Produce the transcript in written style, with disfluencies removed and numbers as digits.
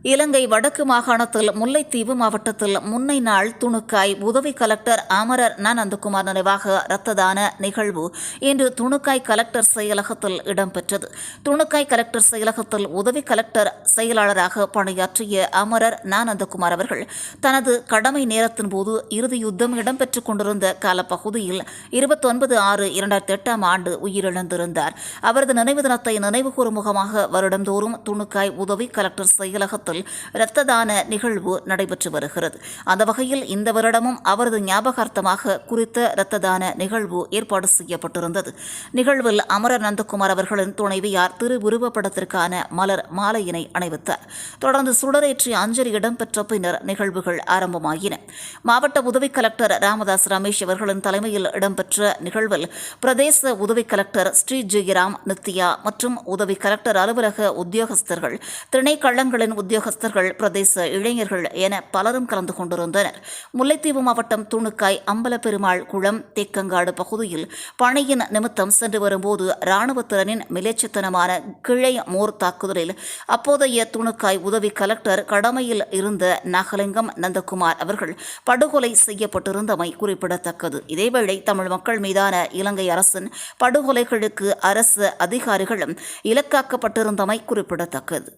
இலங்கை வடக்கு மாகாணத்தில் முல்லைத்தீவு மாவட்டத்தில் முன்னை நாள் துணுக்காய் உதவி கலெக்டர் அமரர் நந்தகுமார் நினைவாக இரத்த தான நிகழ்வு இன்று துணுக்காய் கலெக்டர் செயலகத்தில் இடம்பெற்றது. துணுக்காய் கலெக்டர் செயலகத்தில் உதவி கலெக்டர் செயலாளராக பணியாற்றிய அமரர் நந்தகுமார் அவர்கள் தனது கடமை நேரத்தின் போது இறுதி யுத்தம் இடம்பெற்றுக் கொண்டிருந்த காலப்பகுதியில் 29/6/2008 ஆண்டு உயிரிழந்திருந்தார். அவரது நினைவு தினத்தை நினைவுகூரும் முகமாக வருடந்தோறும் துணுக்காய் உதவி கலெக்டர் செயலகத்தில் இரத்த தான நிகழ்வு நடைபெற்று வருகிறது. அந்த வகையில் இந்த வருடமும் அவரது ஞாபகார்த்தமாக குறித்த இரத்த தான நிகழ்வு ஏற்பாடு செய்யப்பட்டிருந்தது. நிகழ்வில் அமரர் நந்தகுமார் அவர்களின் துணைவியார் திருவுருவப்படத்திற்கான மலர் மாலையினை அணிவித்தார். தொடர்ந்து சுடரேற்றி அஞ்சலி இடம்பெற்ற பின்னர் நிகழ்வுகள் ஆரம்பமாகின. மாவட்ட உதவி கலெக்டர் ராமதாஸ் ரமேஷ் அவர்களின் தலைமையில் இடம்பெற்ற நிகழ்வில் பிரதேச உதவி கலெக்டர் ஸ்ரீ ஜெயராம் நித்யா மற்றும் உதவி கலெக்டர் அலுவலக உத்தியோகஸ்தர்கள், திணைக்களங்களின் உத்தியோகஸ்தர்கள், பிரதேச இளைஞர்கள் என பலரும் கலந்து கொண்டிருந்தனர். முல்லைத்தீவு மாவட்டம் துணுக்காய் அம்பலப்பெருமாள் குளம் தேக்கங்காடு பகுதியில் பணியின் நிமித்தம் சென்று வரும்போது இராணுவத்தினரின் மிலேச்சத்தனமான கிளை மோர் தாக்குதலில் அப்போதைய துணுக்காய் உதவி கலெக்டர் கடமையில் இருந்த நாகலிங்கம் நந்தகுமார் அவர்கள் படுகொலை செய்யப்பட்டிருந்தமை குறிப்பிடத்தக்கது. இதேவேளை தமிழ் மக்கள் மீதான இலங்கை அரசின் படுகொலைகளுக்கு அரசு அதிகாரிகளும் இலக்காக்கப்பட்டிருந்தமை குறிப்பிடத்தக்கது.